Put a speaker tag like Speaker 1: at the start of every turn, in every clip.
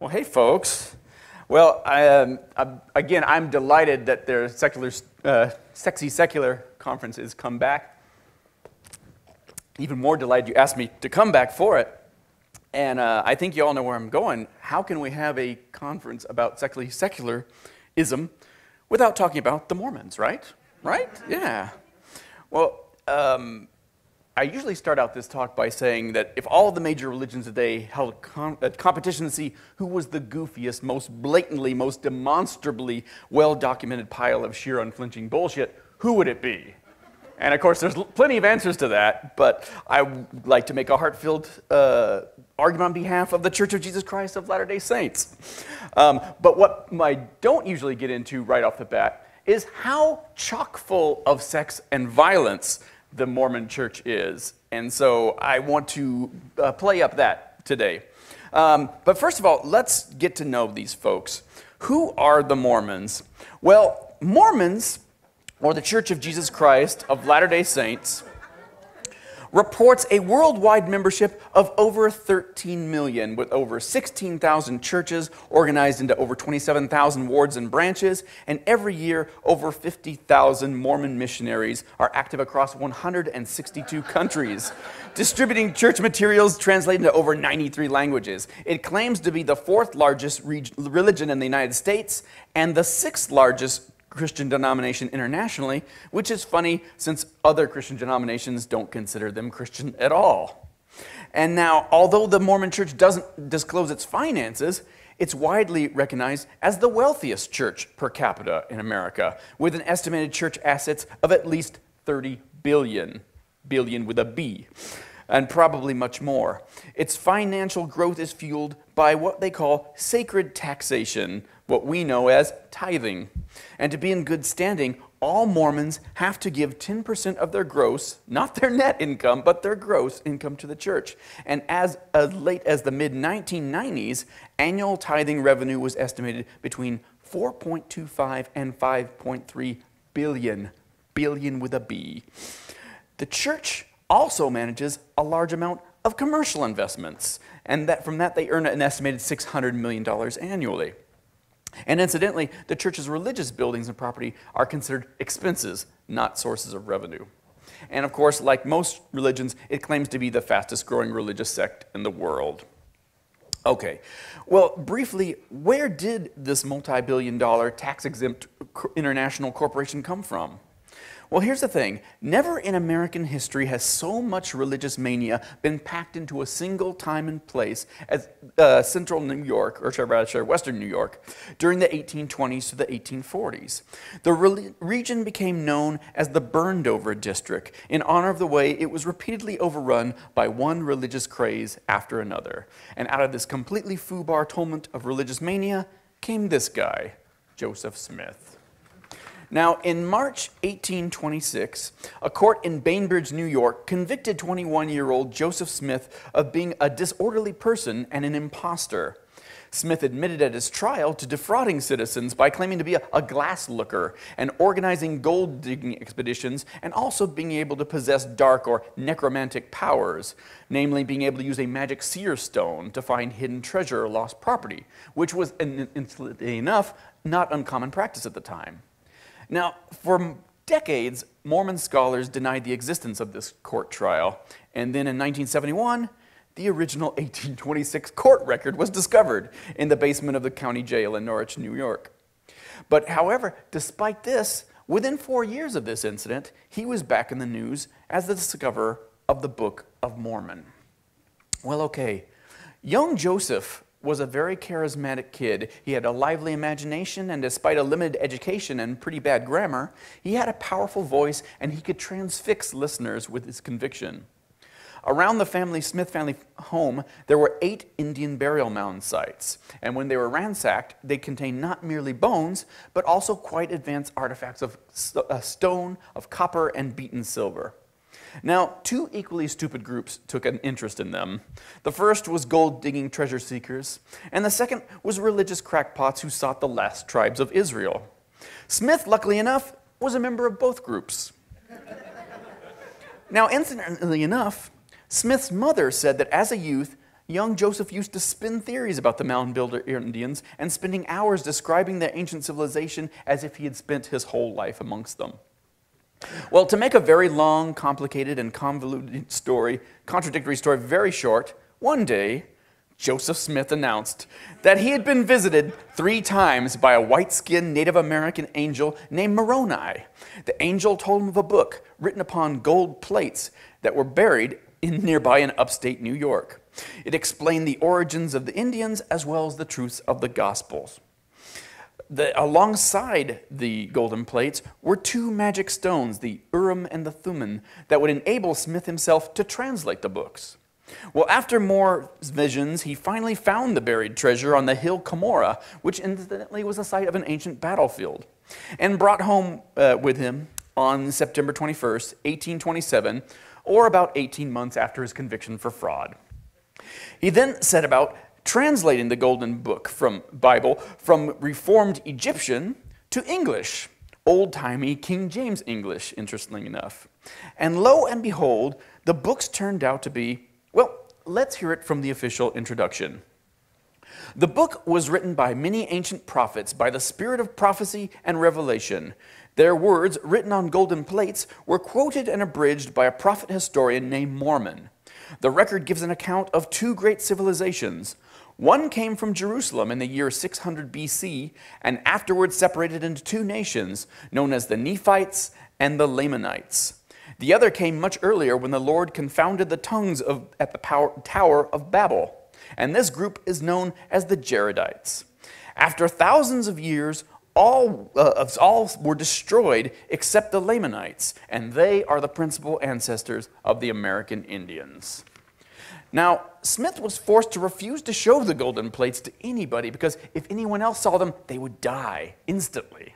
Speaker 1: Well, hey, folks. Well, I'm delighted that their Sexy Secular conference has come back. Even more delighted you asked me to come back for it. And I think you all know where I'm going. How can we have a conference about secularism without talking about the Mormons, right? Right? Yeah. Well, I usually start out this talk by saying that if all the major religions today held a competition to see who was the goofiest, most blatantly, most demonstrably well-documented pile of sheer unflinching bullshit, who would it be? And of course, there's plenty of answers to that, but I would like to make a heart-filled argument on behalf of the Church of Jesus Christ of Latter-day Saints. But what I don't usually get into right off the bat is how chock full of sex and violence the Mormon Church is. And so I want to play up that today. But first of all, let's get to know these folks. Who are the Mormons? Well, Mormons, or the Church of Jesus Christ of Latter-day Saints, reports a worldwide membership of over 13 million, with over 16,000 churches organized into over 27,000 wards and branches, and every year over 50,000 Mormon missionaries are active across 162 countries, distributing church materials translated into over 93 languages. It claims to be the fourth largest religion in the United States and the sixth largest Christian denomination internationally, which is funny since other Christian denominations don't consider them Christian at all. And now, although the Mormon Church doesn't disclose its finances, it's widely recognized as the wealthiest church per capita in America, with an estimated church assets of at least 30 billion, billion with a B, and probably much more. Its financial growth is fueled by what they call sacred taxation, what we know as tithing. And to be in good standing, all Mormons have to give 10% of their gross, not their net income, but their gross income to the church. And as late as the mid-1990s, annual tithing revenue was estimated between 4.25 and 5.3 billion, billion with a B. The church also manages a large amount of commercial investments, and from that they earn an estimated $600 million annually. And incidentally, the church's religious buildings and property are considered expenses, not sources of revenue. And of course, like most religions, it claims to be the fastest growing religious sect in the world. Okay, well, briefly, where did this multi-billion-dollar tax-exempt international corporation come from? Well, here's the thing. Never in American history has so much religious mania been packed into a single time and place as central New York, or rather western New York, during the 1820s to the 1840s. The region became known as the Burned-Over District in honor of the way it was repeatedly overrun by one religious craze after another. And out of this completely foobar tumult of religious mania came this guy, Joseph Smith. Now, in March 1826, a court in Bainbridge, New York, convicted 21-year-old Joseph Smith of being a disorderly person and an imposter. Smith admitted at his trial to defrauding citizens by claiming to be a glass looker and organizing gold-digging expeditions, and also being able to possess dark or necromantic powers, namely being able to use a magic seer stone to find hidden treasure or lost property, which was, incidentally enough, not uncommon practice at the time. Now, for decades, Mormon scholars denied the existence of this court trial, and then in 1971, the original 1826 court record was discovered in the basement of the county jail in Norwich, New York. But however, despite this, within 4 years of this incident, he was back in the news as the discoverer of the Book of Mormon. Well, okay, young Joseph was a very charismatic kid. He had a lively imagination, and despite a limited education and pretty bad grammar, he had a powerful voice, and he could transfix listeners with his conviction. Around the Smith family home, there were 8 Indian burial mound sites, and when they were ransacked, they contained not merely bones, but also quite advanced artifacts of stone, of copper, and beaten silver. Now, 2 equally stupid groups took an interest in them. The first was gold-digging treasure seekers, and the second was religious crackpots who sought the lost tribes of Israel. Smith, luckily enough, was a member of both groups. Now, incidentally enough, Smith's mother said that as a youth, Young Joseph used to spin theories about the Mound Builder Indians and spending hours describing their ancient civilization as if he had spent his whole life amongst them. Well, to make a very long, complicated, and convoluted story, contradictory story, very short, one day, Joseph Smith announced that he had been visited 3 times by a white-skinned Native American angel named Moroni. The angel told him of a book written upon gold plates that were buried nearby in upstate New York. It explained the origins of the Indians as well as the truths of the Gospels. Alongside the golden plates were 2 magic stones, the Urim and the Thummim, that would enable Smith himself to translate the books. Well, after more visions, he finally found the buried treasure on the hill Cumorah, which incidentally was the site of an ancient battlefield, and brought home with him on September 21st, 1827, or about 18 months after his conviction for fraud. He then set about translating the Golden Book Bible from Reformed Egyptian to English, old-timey King James English, interestingly enough. And lo and behold, the books turned out to be, well, let's hear it from the official introduction. The book was written by many ancient prophets by the spirit of prophecy and revelation. Their words, written on golden plates, were quoted and abridged by a prophet historian named Mormon. The record gives an account of 2 great civilizations. One came from Jerusalem in the year 600 BC and afterwards separated into 2 nations, known as the Nephites and the Lamanites. The other came much earlier when the Lord confounded the tongues at the Tower of Babel, and this group is known as the Jaredites. After thousands of years, all were destroyed except the Lamanites, and they are the principal ancestors of the American Indians. Now, Smith was forced to refuse to show the golden plates to anybody because if anyone else saw them, they would die instantly.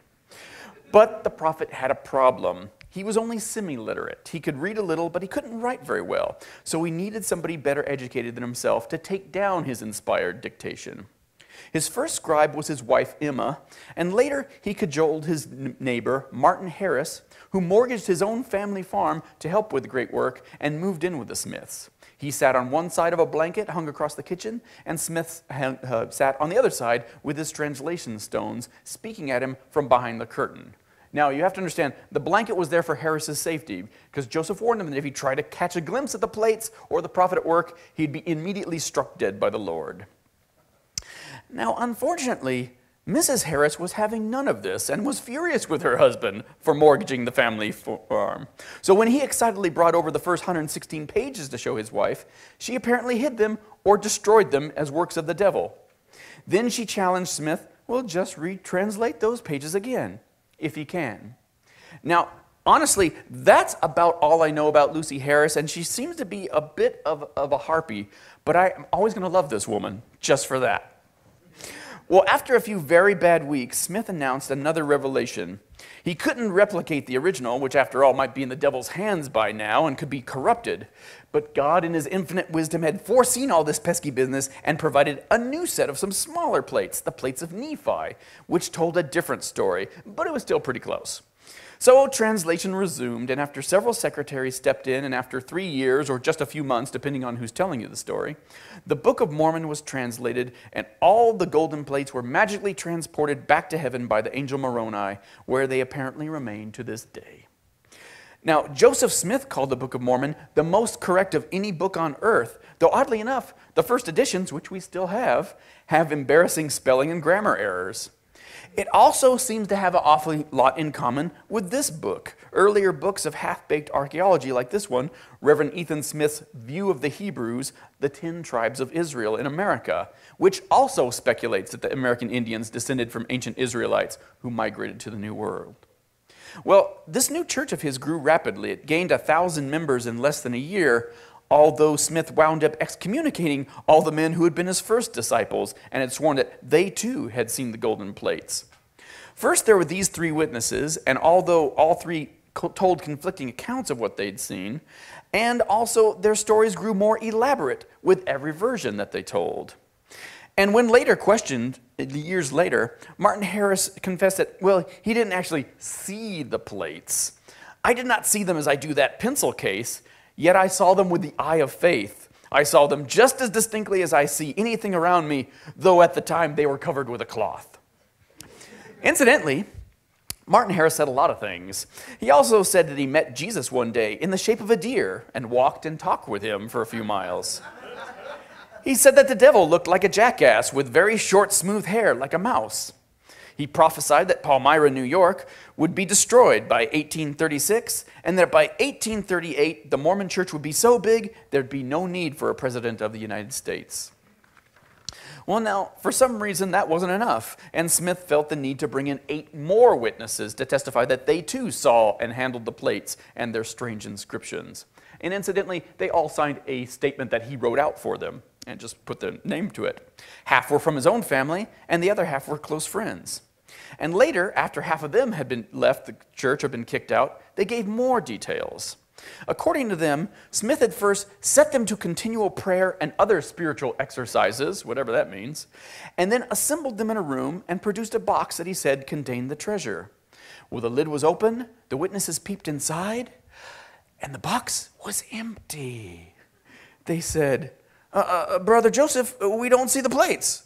Speaker 1: But the prophet had a problem. He was only semi-literate. He could read a little, but he couldn't write very well. So he needed somebody better educated than himself to take down his inspired dictation. His first scribe was his wife, Emma, and later he cajoled his neighbor, Martin Harris, who mortgaged his own family farm to help with the great work and moved in with the Smiths. He sat on one side of a blanket hung across the kitchen, and Smith sat on the other side with his translation stones, speaking at him from behind the curtain. Now, you have to understand, the blanket was there for Harris's safety, because Joseph warned him that if he tried to catch a glimpse at the plates or the prophet at work, he'd be immediately struck dead by the Lord. Now, unfortunately, Mrs. Harris was having none of this and was furious with her husband for mortgaging the family farm. So when he excitedly brought over the first 116 pages to show his wife, she apparently hid them or destroyed them as works of the devil. Then she challenged Smith, well, just retranslate those pages again, if he can. Now, honestly, that's about all I know about Lucy Harris, and she seems to be a bit of a harpy, but I'm always going to love this woman just for that. Well, after a few very bad weeks, Smith announced another revelation. He couldn't replicate the original, which after all might be in the devil's hands by now and could be corrupted. But God in his infinite wisdom had foreseen all this pesky business and provided a new set of some smaller plates, the plates of Nephi, which told a different story, but it was still pretty close. So translation resumed, and after several secretaries stepped in, and after 3 years, or just a few months, depending on who's telling you the story, the Book of Mormon was translated, and all the golden plates were magically transported back to heaven by the angel Moroni, where they apparently remain to this day. Now, Joseph Smith called the Book of Mormon the most correct of any book on earth, though oddly enough, the first editions, which we still have embarrassing spelling and grammar errors. It also seems to have an awfully lot in common with this book. Earlier books of half-baked archaeology like this one, Reverend Ethan Smith's View of the Hebrews, the 10 Tribes of Israel in America, which also speculates that the American Indians descended from ancient Israelites who migrated to the New World. Well, this new church of his grew rapidly. It gained 1,000 members in less than a year, although Smith wound up excommunicating all the men who had been his first disciples and had sworn that they too had seen the golden plates. First, there were these 3 witnesses, and although all 3 told conflicting accounts of what they'd seen, and also their stories grew more elaborate with every version that they told. And when later questioned, years later, Martin Harris confessed that, well, he didn't actually see the plates. I did not see them as I do that pencil case, yet I saw them with the eye of faith. I saw them just as distinctly as I see anything around me, though at the time they were covered with a cloth. Incidentally, Martin Harris said a lot of things. He also said that he met Jesus one day in the shape of a deer and walked and talked with him for a few miles. He said that the devil looked like a jackass with very short, smooth hair like a mouse. He prophesied that Palmyra, New York, would be destroyed by 1836, and that by 1838, the Mormon church would be so big, there'd be no need for a president of the United States. Well, now, for some reason, that wasn't enough, and Smith felt the need to bring in 8 more witnesses to testify that they too saw and handled the plates and their strange inscriptions. And incidentally, they all signed a statement that he wrote out for them and just put their name to it. Half were from his own family, and the other half were close friends. And later, after half of them had been left the church or been kicked out, they gave more details. According to them, Smith had first set them to continual prayer and other spiritual exercises, whatever that means, and then assembled them in a room and produced a box that he said contained the treasure. Well, the lid was open, the witnesses peeped inside, and the box was empty. They said, Brother Joseph, we don't see the plates.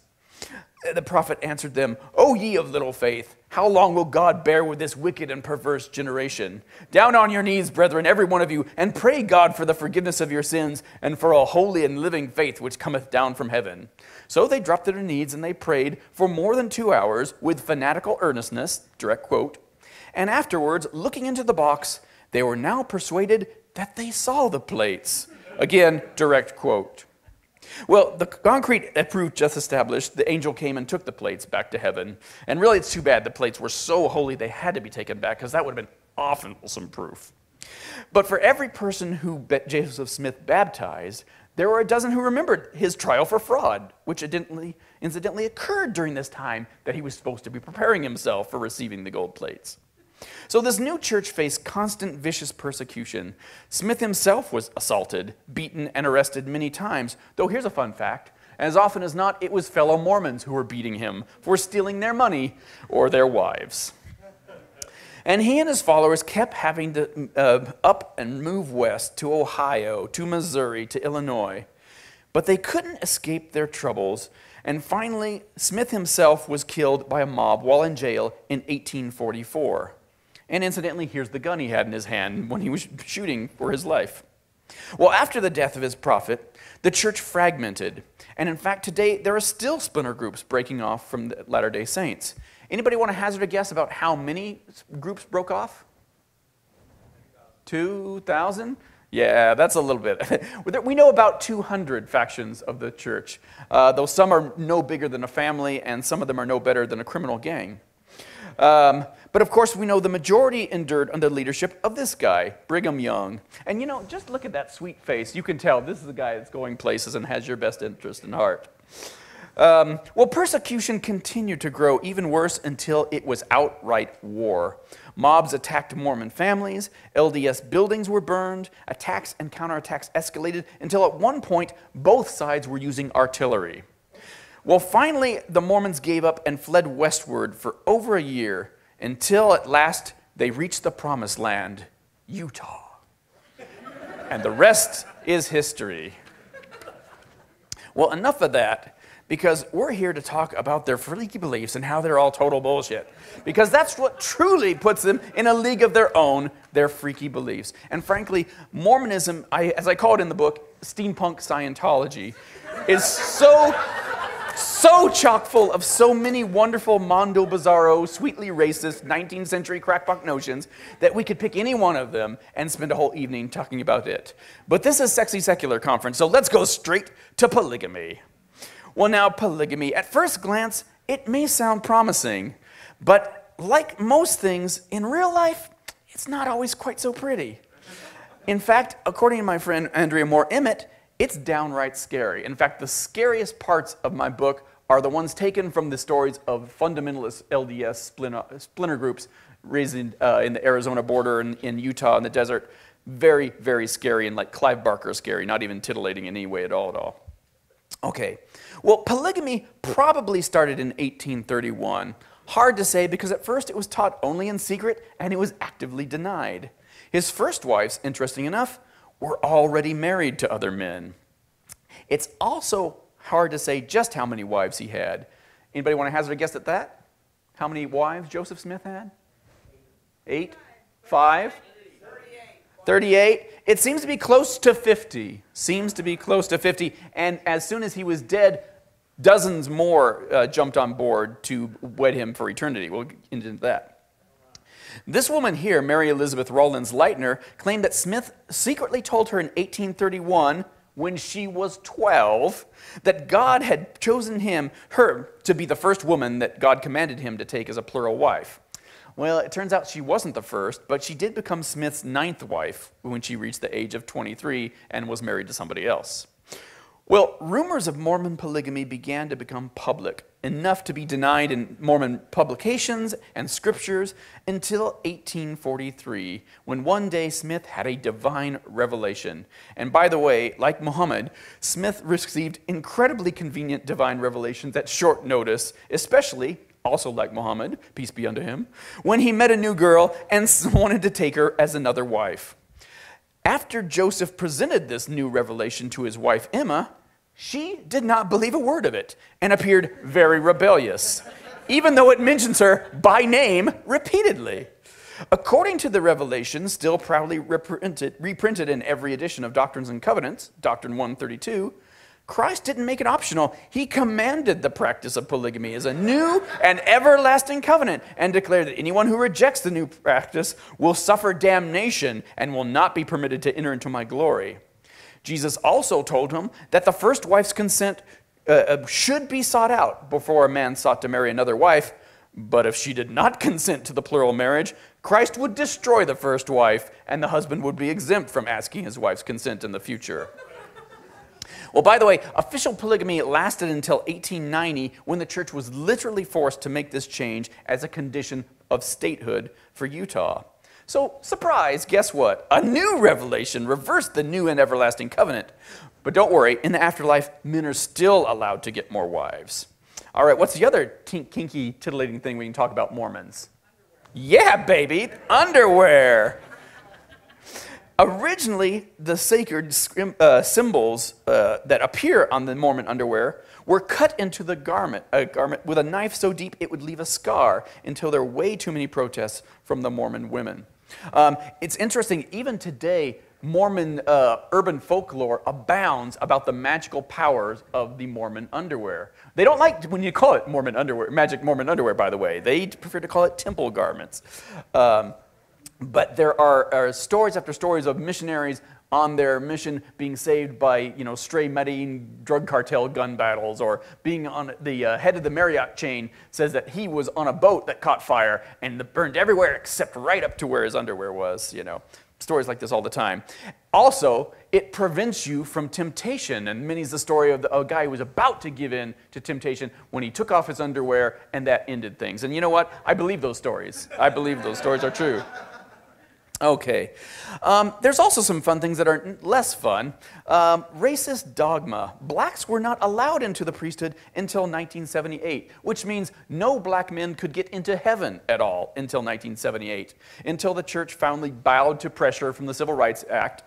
Speaker 1: The prophet answered them, O ye of little faith, how long will God bear with this wicked and perverse generation? Down on your knees, brethren, every one of you, and pray God for the forgiveness of your sins, and for a holy and living faith which cometh down from heaven. So they dropped to their knees, and they prayed for more than 2 hours with fanatical earnestness, direct quote. And afterwards, looking into the box, they were now persuaded that they saw the plates. Again, direct quote. Well, the concrete proof just established, the angel came and took the plates back to heaven. And really, it's too bad the plates were so holy they had to be taken back, because that would have been awesome proof. But for every person who Joseph Smith baptized, there were a dozen who remembered his trial for fraud, which incidentally occurred during this time that he was supposed to be preparing himself for receiving the gold plates. So this new church faced constant vicious persecution. Smith himself was assaulted, beaten, and arrested many times, though here's a fun fact. As often as not, it was fellow Mormons who were beating him for stealing their money or their wives. And he and his followers kept having to up and move west to Ohio, to Missouri, to Illinois. But they couldn't escape their troubles, and finally, Smith himself was killed by a mob while in jail in 1844. And incidentally, here's the gun he had in his hand when he was shooting for his life. Well, after the death of his prophet, the church fragmented. And in fact, today, there are still splinter groups breaking off from the Latter-day Saints. Anybody want to hazard a guess about how many groups broke off? 2,000? Yeah, that's a little bit. We know about 200 factions of the church, though some are no bigger than a family, and some of them are no better than a criminal gang. But of course, we know the majority endured under the leadership of this guy, Brigham Young. And you know, just look at that sweet face. You can tell this is the guy that's going places and has your best interest in heart. Well, persecution continued to grow even worse until it was outright war. Mobs attacked Mormon families, LDS buildings were burned, attacks and counterattacks escalated until at one point both sides were using artillery. Well, finally, the Mormons gave up and fled westward for over a year until at last they reached the promised land, Utah. And the rest is history. Well, enough of that, because we're here to talk about their freaky beliefs and how they're all total bullshit. Because that's what truly puts them in a league of their own, their freaky beliefs. And frankly, Mormonism, as I call it in the book, steampunk Scientology, is so chock full of so many wonderful Mondo Bizarro, sweetly racist 19th century crackpot notions that we could pick any one of them and spend a whole evening talking about it. But this is Sexy Secular Conference, so let's go straight to polygamy. Well, now, polygamy, at first glance, it may sound promising, but like most things in real life, it's not always quite so pretty. In fact, according to my friend Andrea Moore Emmett, it's downright scary. In fact, the scariest parts of my book are the ones taken from the stories of fundamentalist LDS splinter groups raised in the Arizona border and in Utah in the desert. Very, very scary, and like Clive Barker scary, not even titillating in any way at all. Okay, well, polygamy probably started in 1831. Hard to say because at first it was taught only in secret and it was actively denied. His first wives, interesting enough, were already married to other men. It's also hard to say just how many wives he had. Anybody want to hazard a guess at that? How many wives Joseph Smith had? 8? 5? 38. It seems to be close to 50. Seems to be close to 50. And as soon as he was dead, dozens more jumped on board to wed him for eternity. We'll get into that. This woman here, Mary Elizabeth Rawlins Lightner, claimed that Smith secretly told her in 1831, when she was 12, that God had chosen her to be the first woman that God commanded him to take as a plural wife. Well, it turns out she wasn't the first, but she did become Smith's 9th wife when she reached the age of 23 and was married to somebody else. Well, rumors of Mormon polygamy began to become public, enough to be denied in Mormon publications and scriptures until 1843, when one day Smith had a divine revelation. And by the way, like Muhammad, Smith received incredibly convenient divine revelations at short notice, especially, also like Muhammad, peace be unto him, when he met a new girl and wanted to take her as another wife. After Joseph presented this new revelation to his wife Emma, she did not believe a word of it and appeared very rebellious, even though it mentions her by name repeatedly. According to the revelation, still proudly reprinted in every edition of Doctrines and Covenants, Doctrine 132, Christ didn't make it optional. He commanded the practice of polygamy as a new and everlasting covenant and declared that anyone who rejects the new practice will suffer damnation and will not be permitted to enter into my glory. Jesus also told him that the first wife's consent should be sought out before a man sought to marry another wife, but if she did not consent to the plural marriage, Christ would destroy the first wife and the husband would be exempt from asking his wife's consent in the future. Well, by the way, official polygamy lasted until 1890 when the church was literally forced to make this change as a condition of statehood for Utah. So, surprise, guess what? A new revelation reversed the new and everlasting covenant. But don't worry, in the afterlife, men are still allowed to get more wives. All right, what's the other kinky, titillating thing we can talk about Mormons? Yeah, baby, underwear. Originally, the sacred symbols that appear on the Mormon underwear were cut into the garment, a garment with a knife so deep it would leave a scar, until there were way too many protests from the Mormon women. It's interesting, even today, Mormon urban folklore abounds about the magical powers of the Mormon underwear. They don't like when you call it Mormon underwear, magic Mormon underwear, by the way. They prefer to call it temple garments. But there are stories after stories of missionaries on their mission being saved by, stray Medellin drug cartel gun battles, or being on the head of the Marriott chain says that he was on a boat that caught fire and burned everywhere except right up to where his underwear was, Stories like this all the time. Also, it prevents you from temptation, and many's the story of a guy who was about to give in to temptation when he took off his underwear, and that ended things. And you know what? I believe those stories. I believe those stories are true. Okay. There's also some fun things that are less fun. Racist dogma. Blacks were not allowed into the priesthood until 1978, which means no black men could get into heaven at all until 1978, until the church finally bowed to pressure from the Civil Rights Act.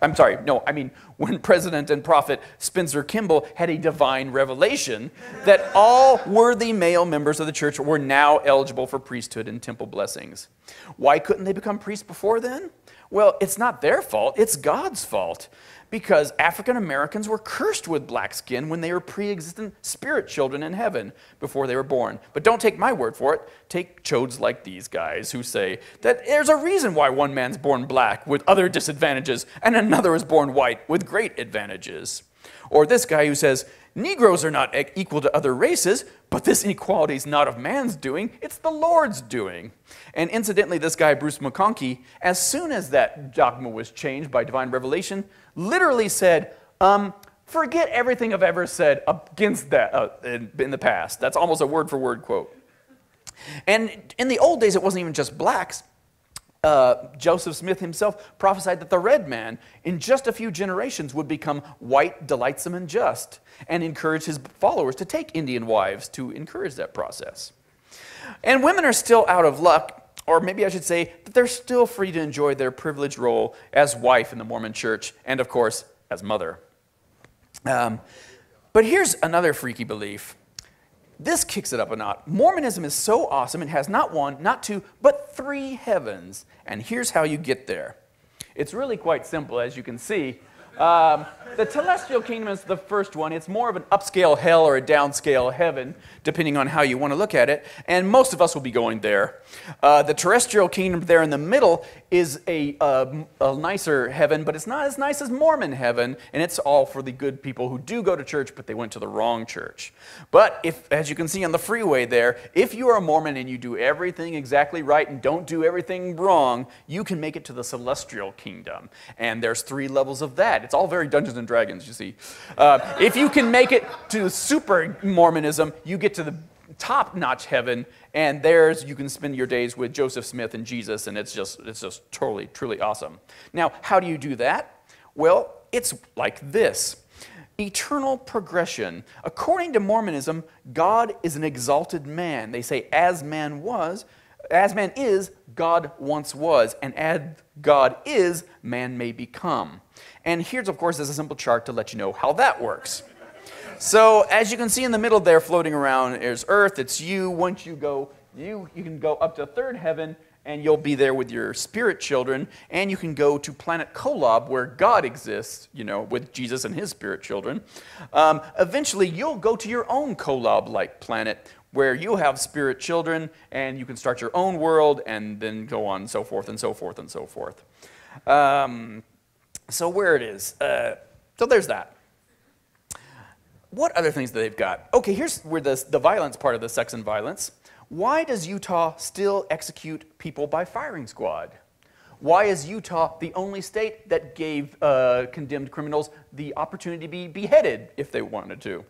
Speaker 1: When President and Prophet Spencer Kimball had a divine revelation that all worthy male members of the church were now eligible for priesthood and temple blessings. Why couldn't they become priests before then? Well, it's not their fault, it's God's fault. Because African Americans were cursed with black skin when they were pre-existent spirit children in heaven before they were born. But don't take my word for it. Take chodes like these guys who say that there's a reason why one man's born black with other disadvantages and another is born white with great advantages. Or this guy who says, Negroes are not equal to other races, but this inequality is not of man's doing, it's the Lord's doing. And incidentally, this guy, Bruce McConkie, as soon as that dogma was changed by divine revelation, literally said, forget everything I've ever said against that in the past. That's almost a word-for-word quote. And in the old days, it wasn't even just blacks. Joseph Smith himself prophesied that the red man, in just a few generations, would become white, delightsome, and just, and encourage his followers to take Indian wives to encourage that process. And women are still out of luck, or maybe I should say that they're still free to enjoy their privileged role as wife in the Mormon church, and of course, as mother. But here's another freaky belief. This kicks it up a notch. Mormonism is so awesome, it has not one, not two, but 3 heavens. And here's how you get there. It's really quite simple, as you can see. The telestial kingdom is the first one. It's more of an upscale hell or a downscale heaven, depending on how you want to look at it. And most of us will be going there. The terrestrial kingdom there in the middle is a nicer heaven, but it's not as nice as Mormon heaven. And it's all for the good people who do go to church, but they went to the wrong church. But if, as you can see on the freeway there, if you are a Mormon and you do everything exactly right and don't do everything wrong, you can make it to the celestial kingdom. And there's 3 levels of that. It's all very Dungeons and Dragons, you see. If you can make it to super Mormonism, you get to the top-notch heaven, and there's you can spend your days with Joseph Smith and Jesus, and it's just totally, truly awesome. Now, how do you do that? Well, it's like this. Eternal progression. According to Mormonism, God is an exalted man. They say, as man is, God once was, and as God is, man may become. And here's, of course, is a simple chart to let you know how that works. So, as you can see in the middle there floating around is Earth, it's you. Once you go, you can go up to 3rd heaven, and you'll be there with your spirit children, and you can go to planet Kolob, where God exists, with Jesus and his spirit children. Eventually, you'll go to your own Kolob-like planet, where you'll have spirit children, and you can start your own world, and then go on and so forth and so forth and so forth. So where it is. So there's that. What other things do they've got? Okay, here's where the violence part of the sex and violence. Why does Utah still execute people by firing squad? Why is Utah the only state that gave condemned criminals the opportunity to be beheaded if they wanted to?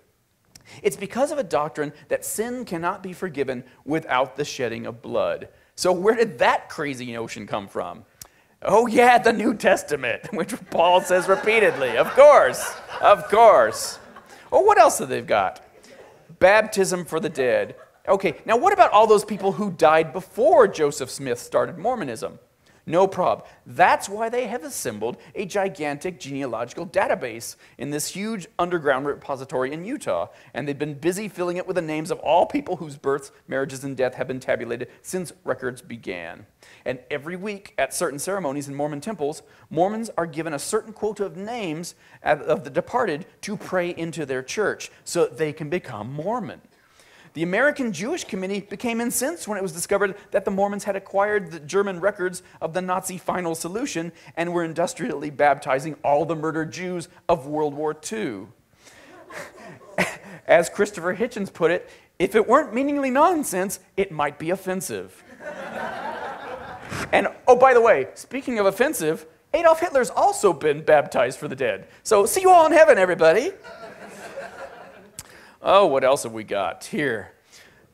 Speaker 1: It's because of a doctrine that sin cannot be forgiven without the shedding of blood. So where did that crazy notion come from? Oh yeah, the New Testament, which Paul says repeatedly. Of course, of course. Oh, what else have they got? Baptism for the dead. Okay, now what about all those people who died before Joseph Smith started Mormonism? No problem. That's why they have assembled a gigantic genealogical database in this huge underground repository in Utah. And they've been busy filling it with the names of all people whose births, marriages, and death have been tabulated since records began. And every week at certain ceremonies in Mormon temples, Mormons are given a certain quota of names of the departed to pray into their church so that they can become Mormon. The American Jewish Committee became incensed when it was discovered that the Mormons had acquired the German records of the Nazi final solution and were industrially baptizing all the murdered Jews of World War II. As Christopher Hitchens put it, if it weren't meaningly nonsense, it might be offensive. And, oh, by the way, speaking of offensive, Adolf Hitler's also been baptized for the dead. So see you all in heaven, everybody. Oh, what else have we got here?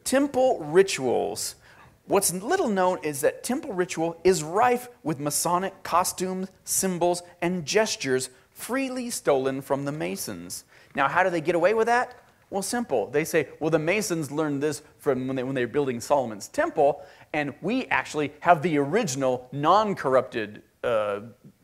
Speaker 1: Temple rituals. What's little known is that temple ritual is rife with Masonic costumes, symbols, and gestures freely stolen from the Masons. Now, how do they get away with that? Well, simple. They say, well, the Masons learned this from when they were building Solomon's temple, and we actually have the original non-corrupted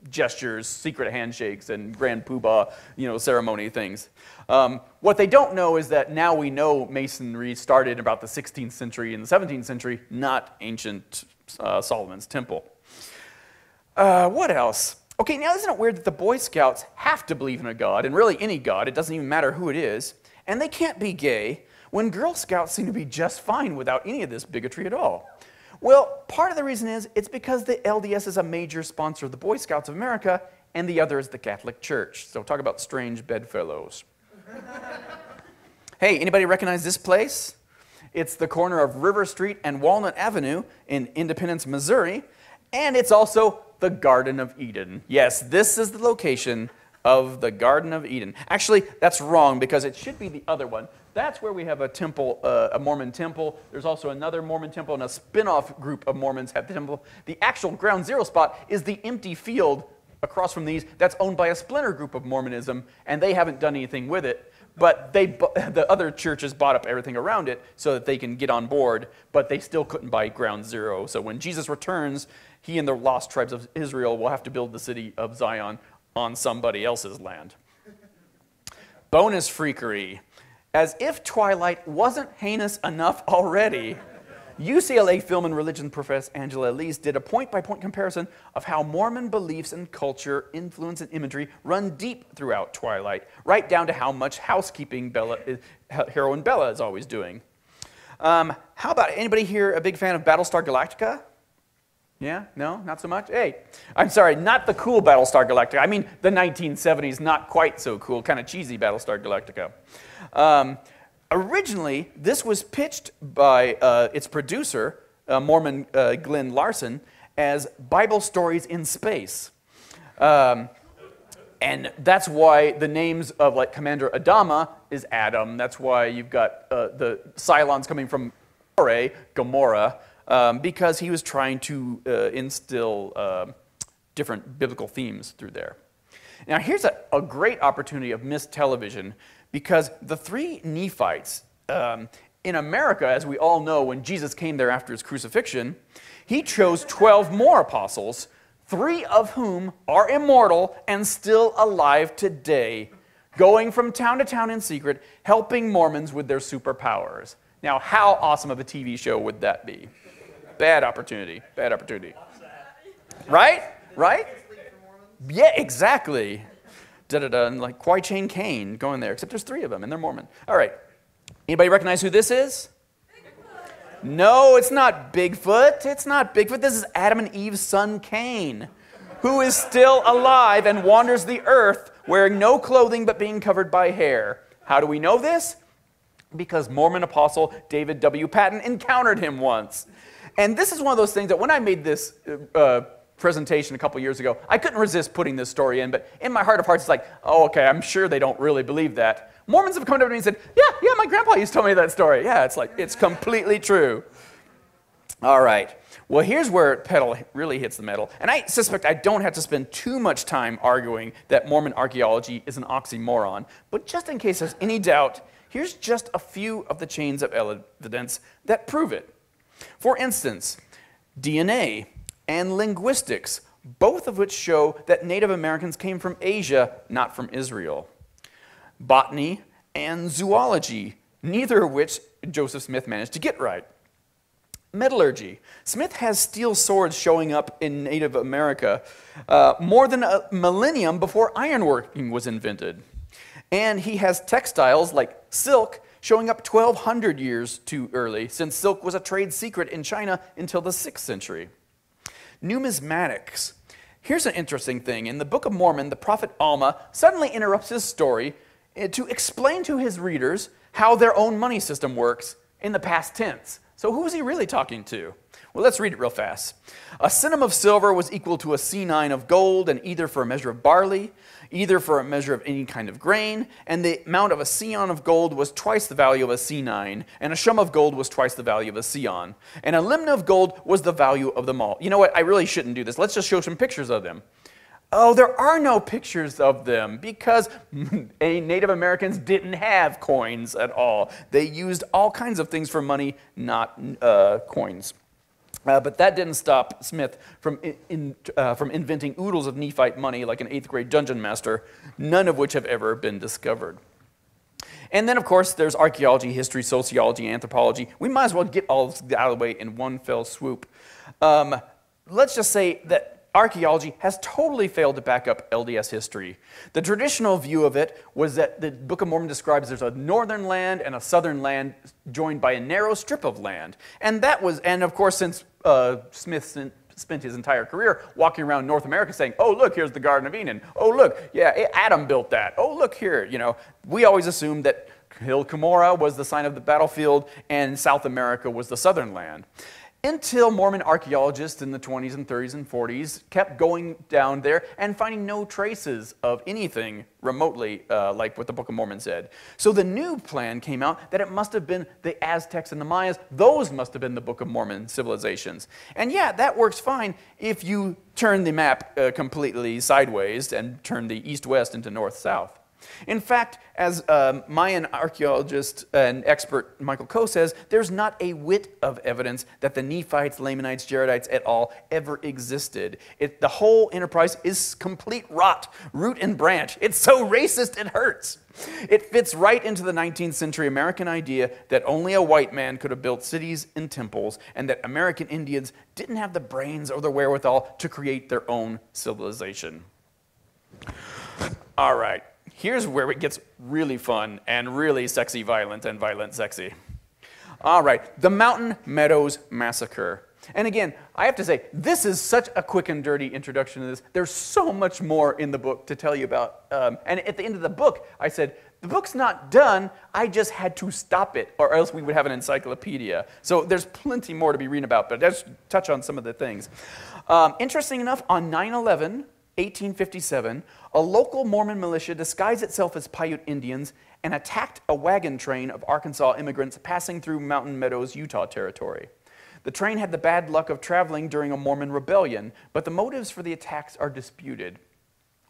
Speaker 1: gestures, secret handshakes, and grand poobah, ceremony things. What they don't know is that now we know Masonry started in about the 16th century and the 17th century, not ancient Solomon's temple. What else? Okay, now isn't it weird that the Boy Scouts have to believe in a god, and really any god, it doesn't even matter who it is, and they can't be gay, when Girl Scouts seem to be just fine without any of this bigotry at all? Well, part of the reason is it's because the LDS is a major sponsor of the Boy Scouts of America, and the other is the Catholic Church. So talk about strange bedfellows. Hey, anybody recognize this place? It's the corner of River Street and Walnut Avenue in Independence, Missouri, and it's also the Garden of Eden. Yes, this is the location of the Garden of Eden. Actually, that's wrong because it should be the other one. That's where we have a temple, a Mormon temple. There's also another Mormon temple, and a spin-off group of Mormons have the temple. The actual ground zero spot is the empty field across from these that's owned by a splinter group of Mormonism, and they haven't done anything with it. But the other churches bought up everything around it so that they can get on board, but they still couldn't buy ground zero. So when Jesus returns, he and the lost tribes of Israel will have to build the city of Zion on somebody else's land. Bonus freakery. As if Twilight wasn't heinous enough already, UCLA film and religion professor Angela Elise did a point-by-point comparison of how Mormon beliefs and culture, influence, and imagery run deep throughout Twilight, right down to how much housekeeping heroine Bella is always doing. How about anybody here a big fan of Battlestar Galactica? Yeah? No? Not so much? Hey, I'm sorry, not the cool Battlestar Galactica. I mean the 1970s, not quite so cool, kind of cheesy Battlestar Galactica. Originally, this was pitched by its producer, Mormon Glenn Larson, as Bible Stories in Space. And that's why the names of like Commander Adama is Adam. That's why you've got the Cylons coming from Gomorrah, because he was trying to instill different biblical themes through there. Now here's a great opportunity of missed television, because the three Nephites, in America, as we all know, when Jesus came there after his crucifixion, he chose 12 more apostles, 3 of whom are immortal and still alive today, going from town to town in secret, helping Mormons with their superpowers. Now, how awesome of a TV show would that be? Bad opportunity. Bad opportunity. Right? Right? Yeah, exactly. Da-da-da, and like Kwai Chang Caine going there, except there's 3 of them, and they're Mormon. All right. Anybody recognize who this is? Bigfoot. No, it's not Bigfoot. It's not Bigfoot. This is Adam and Eve's son Cain, who is still alive and wanders the earth wearing no clothing but being covered by hair. How do we know this? Because Mormon apostle David W. Patton encountered him once. And this is one of those things that when I made this presentation a couple years ago, I couldn't resist putting this story in, but in my heart of hearts, it's like, oh, okay, I'm sure they don't really believe that. Mormons have come to me and said, yeah, my grandpa used to tell me that story. Yeah, it's like, it's completely true. All right. Well, here's where pedal really hits the metal. And I suspect I don't have to spend too much time arguing that Mormon archaeology is an oxymoron. But just in case there's any doubt, here's just a few of the chains of evidence that prove it. For instance, DNA and linguistics, both of which show that Native Americans came from Asia, not from Israel. Botany and zoology, neither of which Joseph Smith managed to get right. Metallurgy. Smith has steel swords showing up in Native America more than a millennium before ironworking was invented. And he has textiles like silk showing up 1,200 years too early, since silk was a trade secret in China until the 6th century. Numismatics. Here's an interesting thing. In the Book of Mormon, the prophet Alma suddenly interrupts his story to explain to his readers how their own money system works in the past tense. So who is he really talking to? Well, let's read it real fast. A cinnum of silver was equal to a senine of gold, and either for a measure of barley, either for a measure of any kind of grain, and the amount of a seon of gold was twice the value of a senine, and a shum of gold was twice the value of a seon, and a limna of gold was the value of them all. You know what? I really shouldn't do this. Let's just show some pictures of them. Oh, there are no pictures of them because Native Americans didn't have coins at all. They used all kinds of things for money, not coins. But that didn't stop Smith from inventing oodles of Nephite money like an 8th grade dungeon master, none of which have ever been discovered. And then, of course, there's archaeology, history, sociology, anthropology. We might as well get all this out of the way in one fell swoop. Let's just say that archaeology has totally failed to back up LDS history. The traditional view of it was that the Book of Mormon describes there's a northern land and a southern land joined by a narrow strip of land. And that was, and of course, since Smith spent his entire career walking around North America saying, oh, look, here's the Garden of Eden. Oh, look, yeah, Adam built that. Oh, look here. You know, we always assumed that Hill Cumorah was the sign of the battlefield and South America was the southern land. Until Mormon archaeologists in the 20s and 30s and 40s kept going down there and finding no traces of anything remotely like what the Book of Mormon said. So the new plan came out that it must have been the Aztecs and the Mayas. Those must have been the Book of Mormon civilizations. And yeah, that works fine if you turn the map completely sideways and turn the east-west into north-south. In fact, as Mayan archaeologist and expert Michael Coe says, there's not a whit of evidence that the Nephites, Lamanites, Jaredites et al. Ever existed. The whole enterprise is complete rot, root and branch. It's so racist it hurts. It fits right into the 19th century American idea that only a white man could have built cities and temples, and that American Indians didn't have the brains or the wherewithal to create their own civilization. All right. Here's where it gets really fun and really sexy violent and violent sexy. All right, the Mountain Meadows Massacre. And again, I have to say, this is such a quick and dirty introduction to this. There's so much more in the book to tell you about. And at the end of the book, I said, the book's not done, I just had to stop it, or else we would have an encyclopedia. So there's plenty more to be reading about, but let's touch on some of the things. Interesting enough, on 9/11, 1857, a local Mormon militia disguised itself as Paiute Indians and attacked a wagon train of Arkansas immigrants passing through Mountain Meadows, Utah territory. The train had the bad luck of traveling during a Mormon rebellion, but the motives for the attacks are disputed.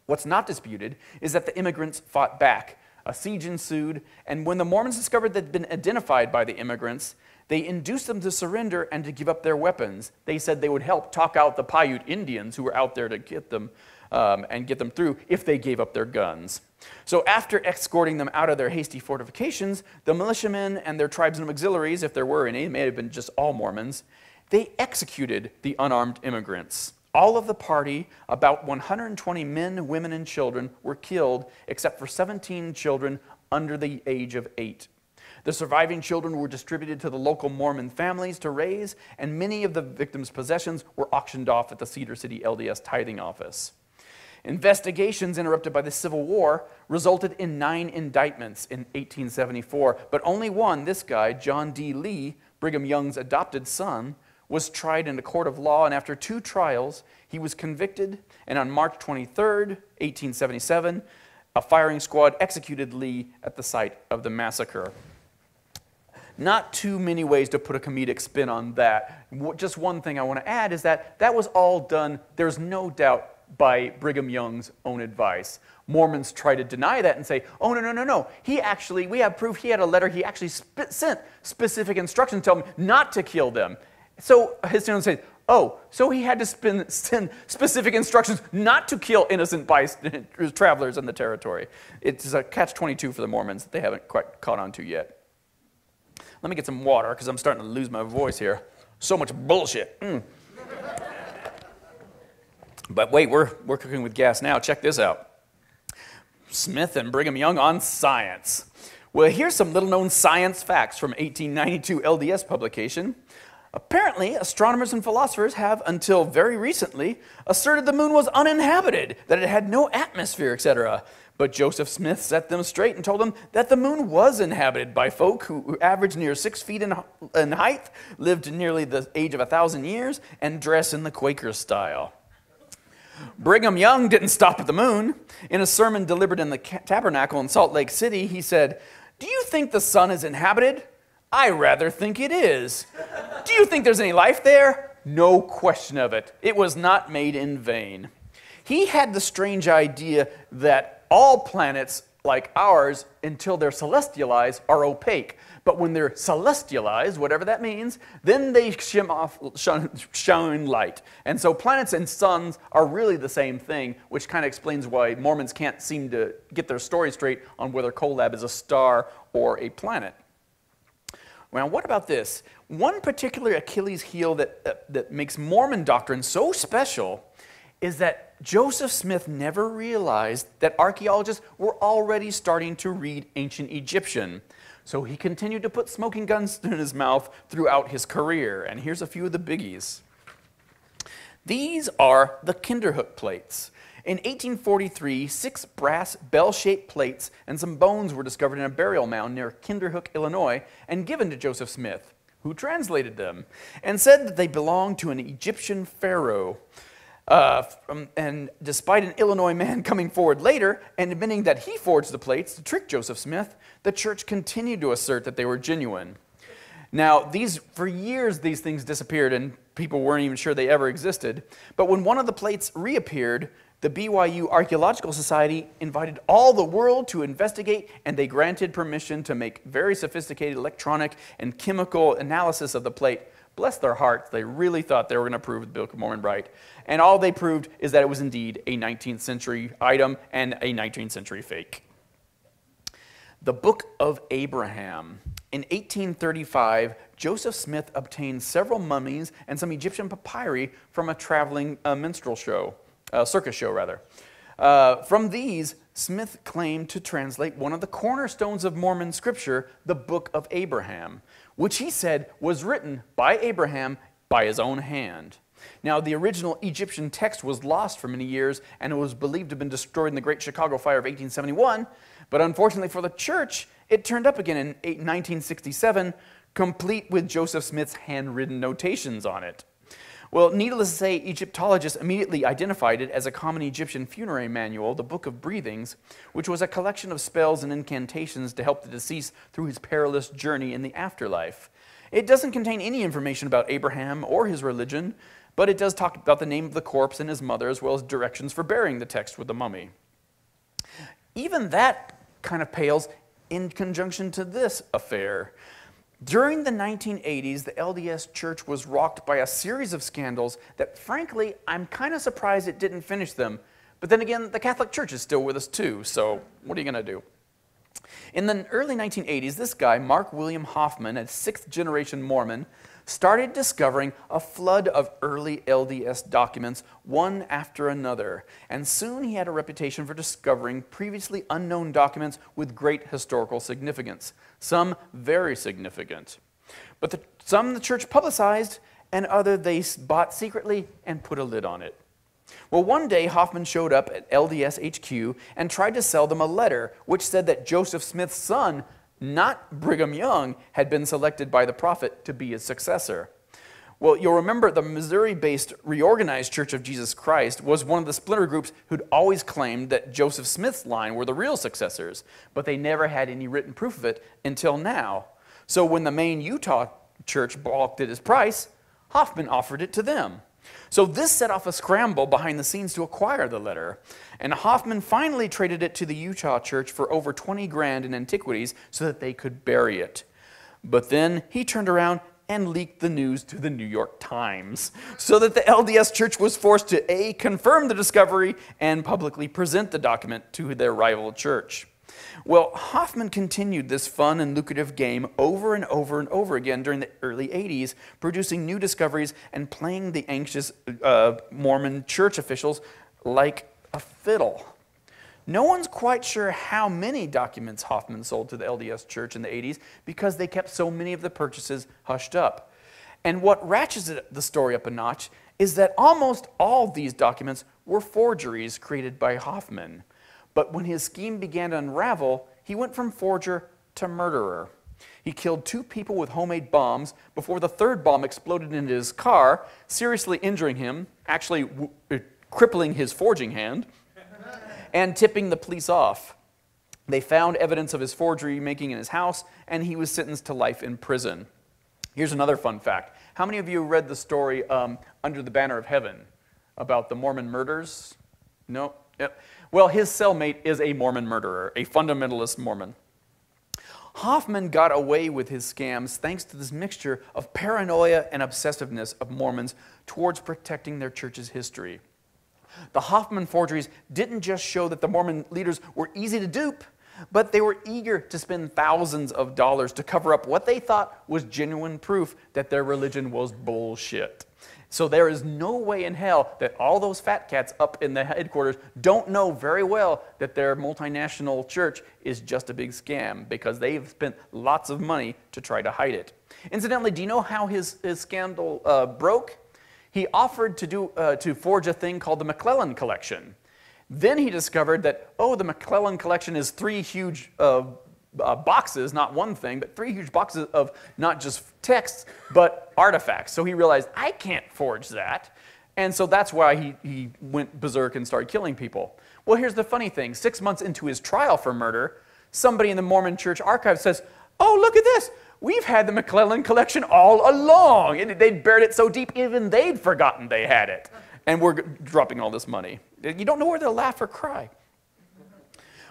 Speaker 1: What's not disputed is that the immigrants fought back. A siege ensued, and when the Mormons discovered they'd been identified by the immigrants, they induced them to surrender and to give up their weapons. They said they would help talk out the Paiute Indians who were out there to get them and get them through if they gave up their guns. So after escorting them out of their hasty fortifications, the militiamen and their tribesmen auxiliaries, if there were any, it may have been just all Mormons, they executed the unarmed immigrants. All of the party, about 120 men, women, and children, were killed, except for 17 children under the age of 8. The surviving children were distributed to the local Mormon families to raise, and many of the victims' possessions were auctioned off at the Cedar City LDS tithing office. Investigations interrupted by the Civil War resulted in 9 indictments in 1874, but only one, this guy, John D. Lee, Brigham Young's adopted son, was tried in a court of law, and after 2 trials, he was convicted, and on March 23rd, 1877, a firing squad executed Lee at the site of the massacre. Not too many ways to put a comedic spin on that. Just one thing I want to add is that that was all done, there's no doubt, by Brigham Young's own advice. Mormons try to deny that and say, oh, no. He actually, we have proof he had a letter, he actually sent specific instructions to them not to kill them. So historians say, oh, so he had to send specific instructions not to kill innocent travelers in the territory. It's a catch-22 for the Mormons that they haven't quite caught on to yet. Let me get some water, because I'm starting to lose my voice here. So much bullshit. But wait, we're cooking with gas now. Check this out. Smith and Brigham Young on science. Well, here's some little-known science facts from 1892 LDS publication. Apparently, astronomers and philosophers have, until very recently, asserted the moon was uninhabited, that it had no atmosphere, etc. But Joseph Smith set them straight and told them that the moon was inhabited by folk who averaged near 6 feet in height, lived nearly the age of 1,000 years, and dress in the Quaker style. Brigham Young didn't stop at the moon. In a sermon delivered in the Tabernacle in Salt Lake City, he said, "Do you think the sun is inhabited? I rather think it is. Do you think there's any life there? No question of it. It was not made in vain." He had the strange idea that all planets like ours, until they're celestialized, are opaque. But when they're celestialized, whatever that means, then they shine light. And so planets and suns are really the same thing, which kind of explains why Mormons can't seem to get their story straight on whether Kolob is a star or a planet. Well, what about this? One particular Achilles heel that makes Mormon doctrine so special is that Joseph Smith never realized that archaeologists were already starting to read ancient Egyptian. So he continued to put smoking guns in his mouth throughout his career. And here's a few of the biggies. These are the Kinderhook plates. In 1843, 6 brass bell-shaped plates and some bones were discovered in a burial mound near Kinderhook, Illinois, and given to Joseph Smith, who translated them, and said that they belonged to an Egyptian pharaoh. And despite an Illinois man coming forward later and admitting that he forged the plates to trick Joseph Smith, the church continued to assert that they were genuine. Now, for years, these things disappeared and people weren't even sure they ever existed. But when one of the plates reappeared, The BYU Archaeological Society invited all the world to investigate, and they granted permission to make very sophisticated electronic and chemical analysis of the plate. Bless their hearts, they really thought they were going to prove the Book of Mormon right. And all they proved is that it was indeed a 19th century item and a 19th century fake. The Book of Abraham. In 1835, Joseph Smith obtained several mummies and some Egyptian papyri from a traveling minstrel show, circus show rather. From these, Smith claimed to translate one of the cornerstones of Mormon scripture, the Book of Abraham, which he said was written by Abraham by his own hand. Now, the original Egyptian text was lost for many years, and it was believed to have been destroyed in the Great Chicago Fire of 1871, but unfortunately for the church, it turned up again in 1967, complete with Joseph Smith's handwritten notations on it. Well, needless to say, Egyptologists immediately identified it as a common Egyptian funerary manual, the Book of Breathings, which was a collection of spells and incantations to help the deceased through his perilous journey in the afterlife. It doesn't contain any information about Abraham or his religion, but it does talk about the name of the corpse and his mother, as well as directions for burying the text with the mummy. Even that kind of pales in conjunction to this affair. During the 1980s, the LDS Church was rocked by a series of scandals that, frankly, I'm kind of surprised it didn't finish them. But then again, the Catholic Church is still with us too, so what are you going to do? In the early 1980s, this guy, Mark William Hoffman, a sixth-generation Mormon, started discovering a flood of early LDS documents, one after another. And soon he had a reputation for discovering previously unknown documents with great historical significance, some very significant. But some the church publicized, and other they bought secretly and put a lid on it. Well, one day Hoffman showed up at LDS HQ and tried to sell them a letter which said that Joseph Smith's son, not Brigham Young, had been selected by the prophet to be his successor. Well, you'll remember the Missouri-based Reorganized Church of Jesus Christ was one of the splinter groups who'd always claimed that Joseph Smith's line were the real successors, but they never had any written proof of it until now. So when the main Utah church balked at his price, Hoffman offered it to them. So this set off a scramble behind the scenes to acquire the letter, and Hoffman finally traded it to the Utah church for over 20 grand in antiquities so that they could bury it. But then he turned around and leaked the news to the New York Times, so that the LDS church was forced to A, confirm the discovery, and publicly present the document to their rival church. Well, Hoffman continued this fun and lucrative game over and over and over again during the early 80s, producing new discoveries and playing the anxious Mormon church officials like a fiddle. No one's quite sure how many documents Hoffman sold to the LDS church in the 80s because they kept so many of the purchases hushed up. And what ratchets the story up a notch is that almost all of these documents were forgeries created by Hoffman. But when his scheme began to unravel, he went from forger to murderer. He killed 2 people with homemade bombs before the third bomb exploded into his car, seriously injuring him, actually crippling his forging hand, and tipping the police off. They found evidence of his forgery making in his house, and he was sentenced to life in prison. Here's another fun fact. How many of you read the story Under the Banner of Heaven about the Mormon murders? No? Yep. Well, his cellmate is a Mormon murderer, a fundamentalist Mormon. Hoffman got away with his scams thanks to this mixture of paranoia and obsessiveness of Mormons towards protecting their church's history. The Hoffman forgeries didn't just show that the Mormon leaders were easy to dupe, but they were eager to spend thousands of dollars to cover up what they thought was genuine proof that their religion was bullshit. So there is no way in hell that all those fat cats up in the headquarters don't know very well that their multinational church is just a big scam because they've spent lots of money to try to hide it. Incidentally, do you know how his scandal broke? He offered to forge a thing called the McClellan Collection. Then he discovered that, oh, the McClellan Collection is 3 huge boxes, not one thing, but 3 huge boxes of not just texts, but artifacts. So he realized, I can't forge that. And so that's why he went berserk and started killing people. Well, here's the funny thing. 6 months into his trial for murder, somebody in the Mormon Church archive says, oh, look at this. We've had the McClellan Collection all along. And they'd buried it so deep, even they'd forgotten they had it. And we're dropping all this money. You don't know whether to laugh or cry.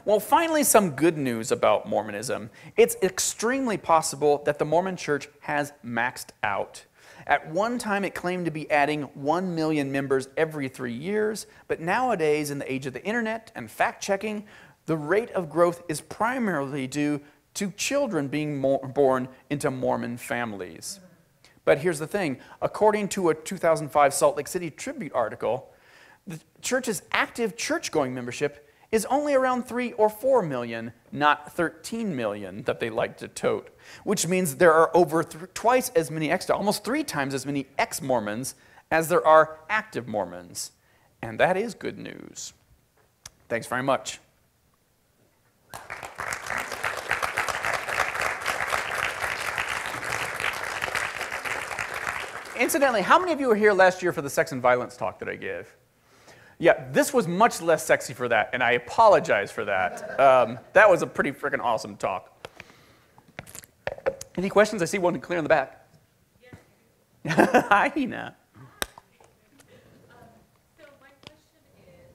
Speaker 1: Well, finally, some good news about Mormonism. It's extremely possible that the Mormon Church has maxed out. At one time, it claimed to be adding 1 million members every 3 years, but nowadays, in the age of the internet and fact-checking, the rate of growth is primarily due to children being born into Mormon families. But here's the thing. According to a 2005 Salt Lake City Tribune article, the church's active church-going membership is only around 3 or 4 million, not 13 million that they like to tote, which means there are over twice as many almost 3 times as many ex-Mormons as there are active Mormons. And that is good news. Thanks very much. Incidentally, how many of you were here last year for the sex and violence talk that I gave? Yeah, this was much less sexy for that, and I apologize for that. That was a pretty freaking awesome talk. Any questions? I see one clear in the back. Yes. Hi, Hina.
Speaker 2: So my question is,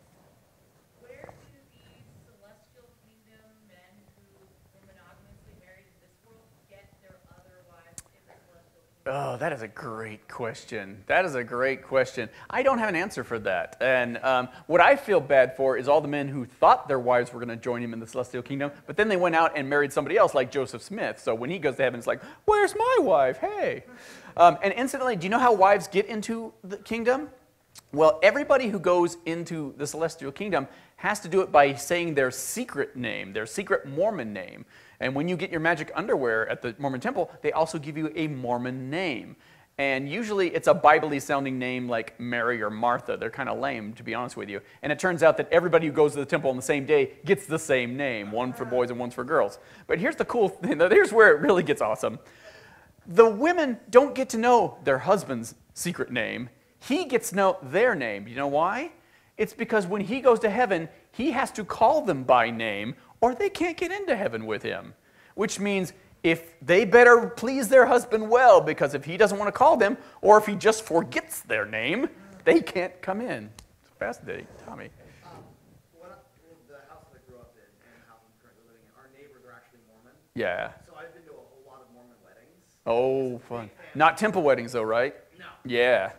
Speaker 2: where do these celestial kingdom men who were monogamously married in this world get their other wives in the celestial kingdom?
Speaker 1: Oh, that is a great question. That is a great question. I don't have an answer for that. And what I feel bad for is all the men who thought their wives were going to join him in the celestial kingdom, but then they went out and married somebody else like Joseph Smith. So when he goes to heaven, it's like, where's my wife? Hey. And incidentally, do you know how wives get into the kingdom? Well, everybody who goes into the celestial kingdom has to do it by saying their secret name, their secret Mormon name. And when you get your magic underwear at the Mormon temple, they also give you a Mormon name. And usually it's a Bible-y sounding name like Mary or Martha. They're kind of lame, to be honest with you. And it turns out that everybody who goes to the temple on the same day gets the same name, one for boys and one for girls. But here's the cool thing. Here's where it really gets awesome. The women don't get to know their husband's secret name. He gets to know their name. You know why? It's because when he goes to heaven, he has to call them by name, or they can't get into heaven with him. Which means if they better please their husband well, because if he doesn't want to call them, or if he just forgets their name, they can't come in. It's fascinating. Tommy.
Speaker 3: The house that I grew up in and the house I'm currently living in, our neighbors are actually Mormon.
Speaker 1: Yeah.
Speaker 3: So I've been to a whole lot of Mormon weddings.
Speaker 1: Oh, fun. Not temple weddings, though, right?
Speaker 3: No.
Speaker 1: Yeah.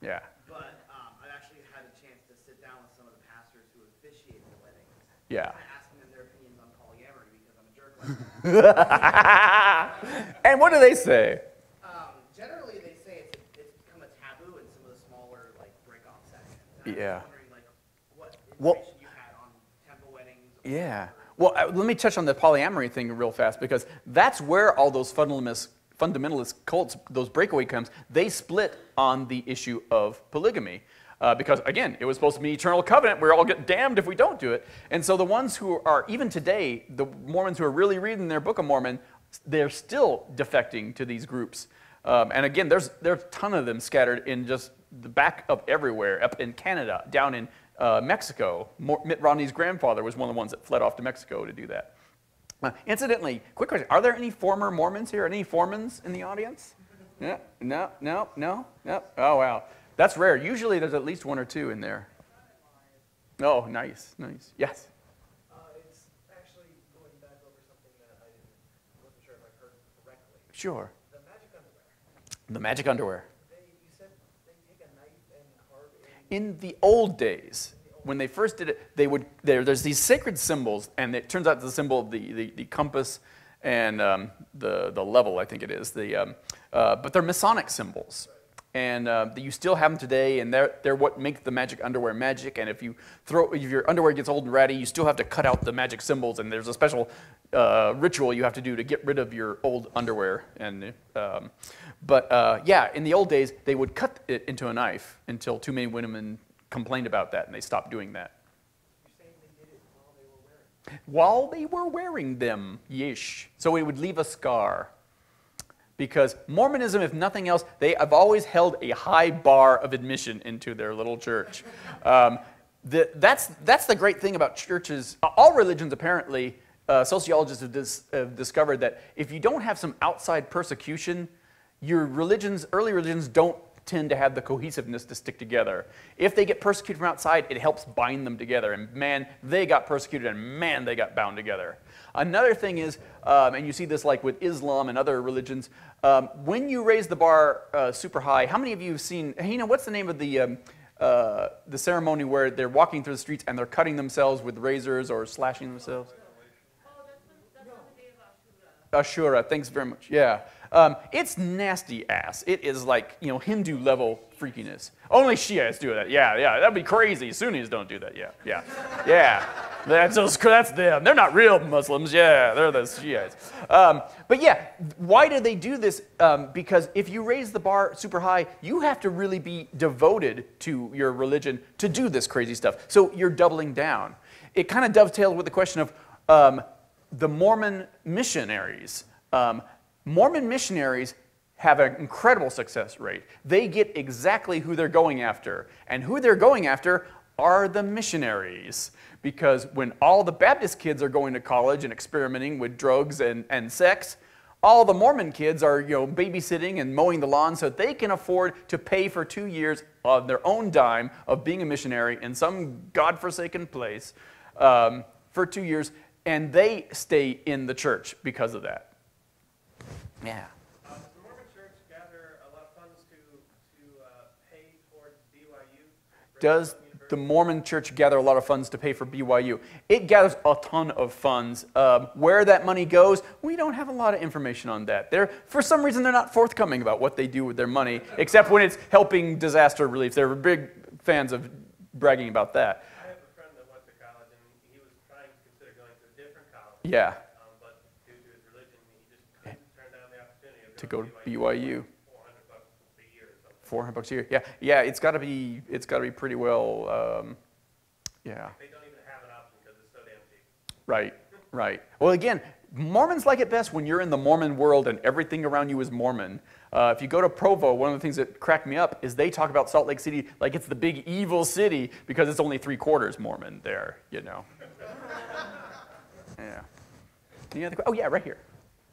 Speaker 1: Yeah.
Speaker 3: But I've actually had a chance to sit down with some of the pastors who officiated the weddings.
Speaker 1: Yeah.
Speaker 3: Asking them their opinions on polyamory because I'm a jerk like that.
Speaker 1: And what do they say?
Speaker 3: Generally, they say it's become a taboo in some of the smaller break-off sessions. And
Speaker 1: Yeah.
Speaker 3: I'm just wondering what
Speaker 1: Well-
Speaker 3: information you had on temple weddings.
Speaker 1: Yeah. Well, let me touch on the polyamory thing real fast, because that's where all those fundamentalist cults, those breakaway camps, they split on the issue of polygamy. Because, again, it was supposed to be eternal covenant. We're all get damned if we don't do it. And so the ones who are, even today, the Mormons who are really reading their Book of Mormon, they're still defecting to these groups. And again, there's a ton of them scattered in just the back of everywhere, up in Canada, down in Mexico. Mitt Romney's grandfather was one of the ones that fled off to Mexico to do that. Incidentally, quick question. Are there any former Mormons here? Any Formans in the audience? Yeah. No. Oh, wow. That's rare. Usually there's at least 1 or 2 in there. Oh, nice. Yes?
Speaker 3: It's actually going back over something that I wasn't sure if I heard correctly.
Speaker 1: Sure.
Speaker 3: The magic underwear.
Speaker 1: The magic underwear.
Speaker 3: You said they take a knife and carve in.
Speaker 1: In the old days, when they first did it, there's these sacred symbols, and it turns out the symbol of the compass and the level, I think it is. But they're Masonic symbols. And you still have them today, and they're what make the magic underwear magic. And if your underwear gets old and ratty, you still have to cut out the magic symbols, and there's a special ritual you have to do to get rid of your old underwear. And yeah, in the old days, they would cut it into a knife until too many women complained about that, and they stopped doing that.
Speaker 3: You're saying they did it while they were wearing it?
Speaker 1: While they were wearing them, yeesh. So it would leave a scar. Because Mormonism, if nothing else, they have always held a high bar of admission into their little church. That's the great thing about churches. All religions, apparently, sociologists have discovered that if you don't have some outside persecution, your early religions don't tend to have the cohesiveness to stick together. If they get persecuted from outside, it helps bind them together. And man, they got persecuted, and man, they got bound together. Another thing is, and you see this like with Islam and other religions, when you raise the bar super high, how many of you have seen, what's the name of the ceremony where they're walking through the streets and they're cutting themselves with razors or slashing themselves?
Speaker 2: Oh, that's on the day of Ashura.
Speaker 1: Ashura, thanks very much. Yeah. It's nasty ass. It is like, Hindu level freakiness. Only Shiites do that. Yeah, that'd be crazy. Sunnis don't do that. Yeah. That's them. They're not real Muslims. Yeah, they're the Shiites. But yeah, why do they do this? Because if you raise the bar super high, you have to really be devoted to your religion to do this crazy stuff. So you're doubling down. It kind of dovetails with the question of the Mormon missionaries. Mormon missionaries have an incredible success rate. They get exactly who they're going after. And who they're going after are the missionaries. Because when all the Baptist kids are going to college and experimenting with drugs and sex, all the Mormon kids are babysitting and mowing the lawn so they can afford to pay for 2 years on their own dime of being a missionary in some godforsaken place for 2 years. And they stay in the church because of that. Yeah.
Speaker 3: Does the Mormon Church gather a lot of funds to pay towards BYU?
Speaker 1: Does the Mormon Church gather a lot of funds to pay for BYU? It gathers a ton of funds. Where that money goes, we don't have a lot of information on that. For some reason, they're not forthcoming about what they do with their money, except when it's helping disaster relief. They're big fans of bragging about that.
Speaker 3: I have a friend that went to college, and he was trying to consider going to a different college.
Speaker 1: Yeah.
Speaker 3: But due to his religion, he just couldn't turn down the opportunity of
Speaker 1: To go to BYU.
Speaker 3: $400 a year or something.
Speaker 1: $400 a year. Yeah. It's got to be pretty well. Yeah.
Speaker 3: They don't even have an option because it's so damn cheap.
Speaker 1: Right. Well, again, Mormons like it best when you're in the Mormon world and everything around you is Mormon. If you go to Provo, one of the things that cracked me up is they talk about Salt Lake City like it's the big evil city because it's only 3/4 Mormon there. Yeah. Any other? Oh yeah, right here.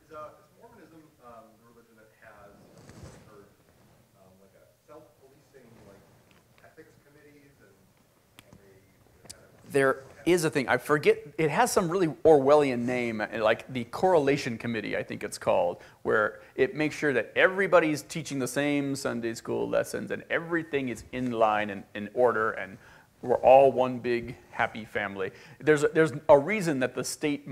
Speaker 4: Is Mormonism the religion that has, I've heard, like a self-policing, like ethics committees, and they kind of...
Speaker 1: There is a thing, I forget, it has some really Orwellian name, like the Correlation Committee, I think it's called, where it makes sure that everybody's teaching the same Sunday school lessons and everything is in line and in order, and we're all one big happy family. There's a reason that the state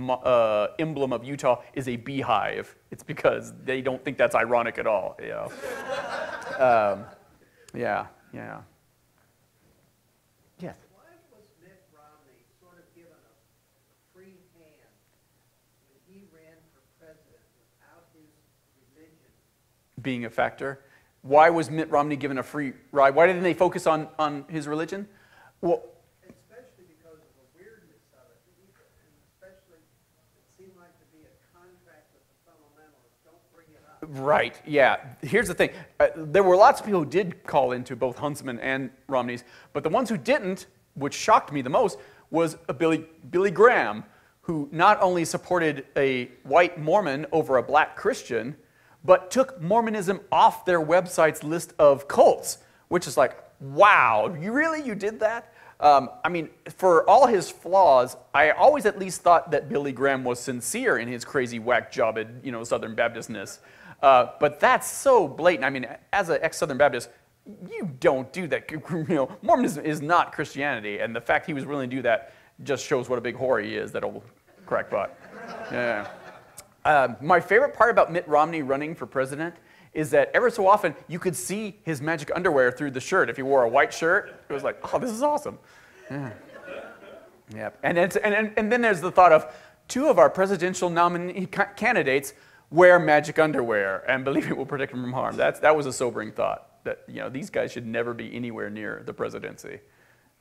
Speaker 1: emblem of Utah is a beehive. It's because they don't think that's ironic at all. Yeah. Yes.
Speaker 5: Why was Mitt Romney sort of given a free hand when he ran for president without his religion?
Speaker 1: Being a factor. Why was Mitt Romney given a free ride? Why didn't they focus on his religion? Well,
Speaker 5: Especially because of the weirdness of it. And especially, it seemed like to be a contract with the fundamentalists. Don't bring it up.
Speaker 1: right, yeah. Here's the thing. There were lots of people who did call into both Huntsman and Romney's, but the ones who didn't, which shocked me the most, was Billy Graham, who not only supported a white Mormon over a black Christian, but took Mormonism off their website's list of cults, which is like, wow, you did that? I mean, for all his flaws, I always at least thought that Billy Graham was sincere in his crazy whack-jobbed, Southern Baptistness. But that's so blatant. I mean, as an ex-Southern Baptist, you don't do that. Mormonism is not Christianity, and the fact he was willing to do that just shows what a big whore he is, that old crackpot. Yeah. My favorite part about Mitt Romney running for president is that ever so often you could see his magic underwear through the shirt. If he wore a white shirt, it was like, oh, this is awesome. Yeah. And then there's the thought of 2 of our presidential nominee candidates wear magic underwear, and believe it will protect them from harm. That was a sobering thought, that these guys should never be anywhere near the presidency.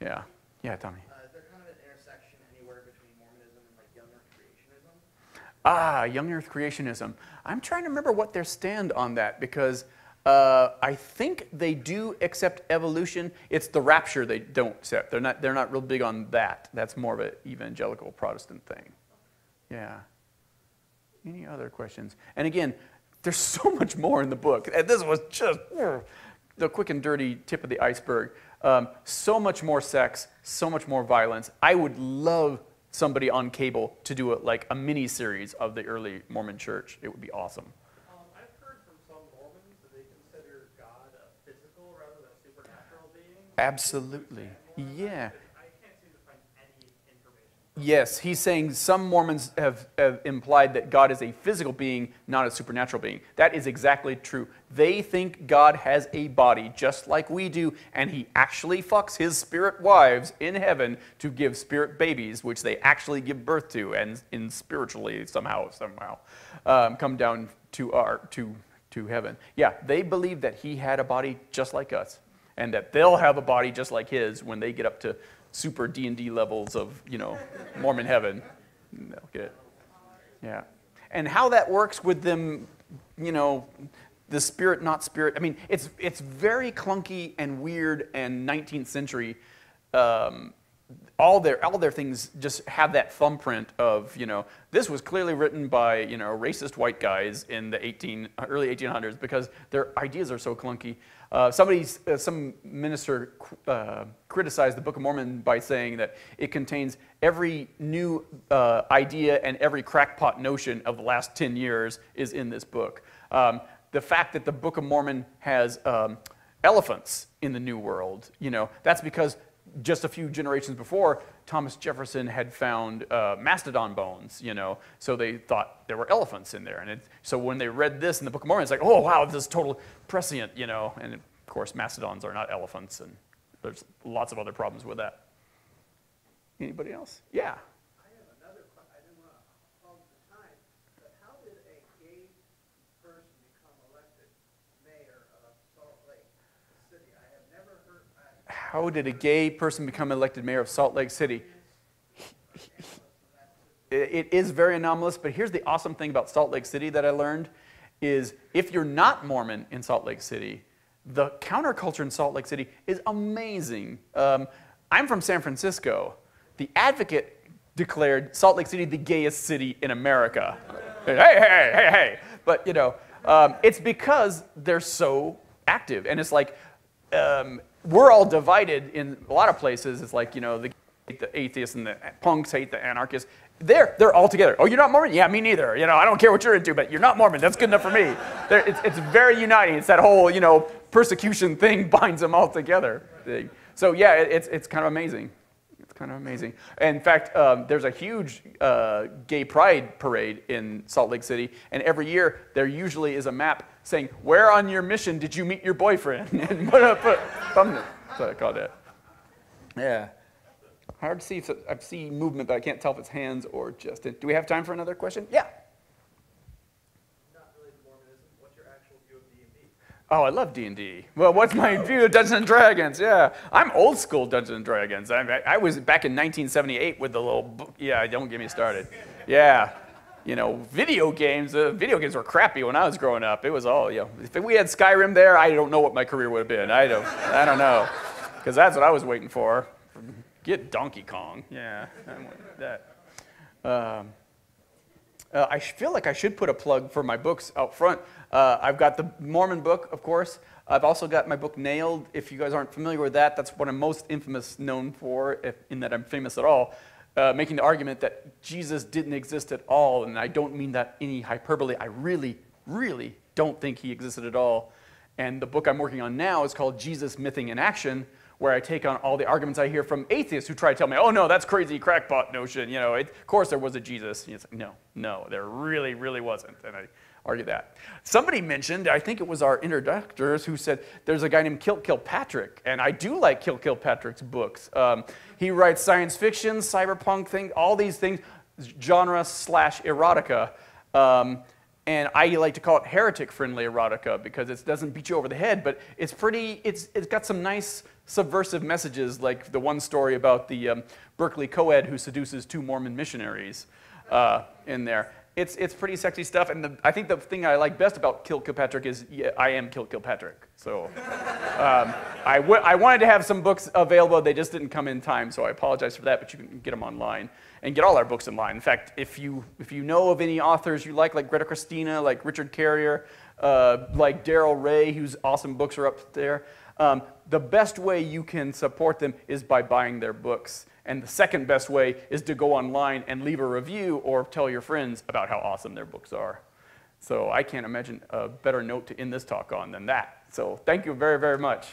Speaker 1: Yeah. Yeah, Tommy.
Speaker 6: Is there kind of an intersection anywhere between Mormonism and like young Earth creationism?
Speaker 1: Young Earth creationism. I'm trying to remember what their stand on that, because I think they do accept evolution. It's the rapture they don't accept. They're not real big on that. That's more of an evangelical Protestant thing. Yeah. Any other questions? And again, there's so much more in the book. And this was just the quick and dirty tip of the iceberg. So much more sex, so much more violence. I would love somebody on cable to do like a mini series of the early Mormon church. It would be awesome.
Speaker 3: I've heard from some Mormons that they consider God a physical rather than a supernatural being.
Speaker 1: Absolutely. Yeah.
Speaker 3: I can't seem to find any information.
Speaker 1: Yes, he's saying some Mormons have implied that God is a physical being, not a supernatural being. That is exactly true. They think God has a body just like we do, and he actually fucks his spirit wives in heaven to give spirit babies, which they actually give birth to, and in spiritually somehow come down to heaven. Yeah, they believe that he had a body just like us, and that they'll have a body just like his when they get up to super D&D levels of, Mormon heaven. They'll get it. Yeah. And how that works with them, the spirit, not spirit. I mean, it's very clunky and weird and 19th century. All their things just have that thumbprint of, this was clearly written by, racist white guys in the early 1800s because their ideas are so clunky. Some minister criticized the Book of Mormon by saying that it contains every new idea and every crackpot notion of the last 10 years is in this book. The fact that the Book of Mormon has elephants in the New World, that's because just a few generations before, Thomas Jefferson had found mastodon bones, so they thought there were elephants in there. And so when they read this in the Book of Mormon, it's like, oh, wow, this is total prescient, And of course, mastodons are not elephants, and there's lots of other problems with that. Anybody else? Yeah.
Speaker 5: I have another question. I didn't want to hog the time, but how did a gay person become elected mayor of Salt Lake City? I have never heard.
Speaker 1: How did a gay person become elected mayor of Salt Lake City? It is very anomalous, but here's the awesome thing about Salt Lake City that I learned is if you're not Mormon in Salt Lake City, the counterculture in Salt Lake City is amazing. I'm from San Francisco. The Advocate declared Salt Lake City the gayest city in America. Hey. But, it's because they're so active. And it's like, we're all divided in a lot of places. It's like, the atheists and the punks hate the anarchists. They're all together. Oh, you're not Mormon? Yeah, me neither. I don't care what you're into, but you're not Mormon. That's good enough for me. It's very uniting. It's that whole, persecution thing binds them all together. So yeah, it's kind of amazing. It's kind of amazing. In fact, there's a huge gay pride parade in Salt Lake City, and every year there usually is a map saying, where on your mission did you meet your boyfriend? And put a thumbnail. That's what I call that. Yeah. Hard to see if I see movement, but I can't tell if it's hands or just it. Do we have time for another question? Yeah.
Speaker 3: Not really Mormonism. What's your actual view of D&D?
Speaker 1: Oh, I love D&D. Well, what's my view of Dungeons & Dragons? Yeah, I'm old school Dungeons & Dragons. I was back in 1978 with the little book. Yeah, don't get me started. Yeah, video games were crappy when I was growing up. It was all, if we had Skyrim there, I don't know what my career would have been. I don't know, because that's what I was waiting for. Get Donkey Kong. Yeah, I'm with that. I feel like I should put a plug for my books out front. I've got the Mormon book, of course. I've also got my book Nailed. If you guys aren't familiar with that, that's what I'm most known for, in that I'm famous at all, making the argument that Jesus didn't exist at all, and I don't mean that any hyperbole. I really, really don't think he existed at all. And the book I'm working on now is called Jesus, Mything in Action, where I take on all the arguments I hear from atheists who try to tell me, oh, no, that's crazy crackpot notion. Of course there was a Jesus. And it's like, no, there really, really wasn't. And I argue that. Somebody mentioned, I think it was our introductors, who said there's a guy named Kilt Kilpatrick. And I do like Kilt Kilpatrick's books. He writes science fiction, cyberpunk, all these things, genre/erotica. And I like to call it heretic-friendly erotica because it doesn't beat you over the head, but it's got some nice subversive messages, like the one story about the Berkeley co-ed who seduces 2 Mormon missionaries in there. It's pretty sexy stuff, and I think the thing I like best about Kilt Kilpatrick is I am Kilt Kilpatrick. So I wanted to have some books available, they just didn't come in time, so I apologize for that, but you can get them online and get all our books online. In fact, if you know of any authors you like Greta Christina, like Richard Carrier, like Daryl Ray, whose awesome books are up there. The best way you can support them is by buying their books. And the second best way is to go online and leave a review or tell your friends about how awesome their books are. So I can't imagine a better note to end this talk on than that. So thank you very, very much.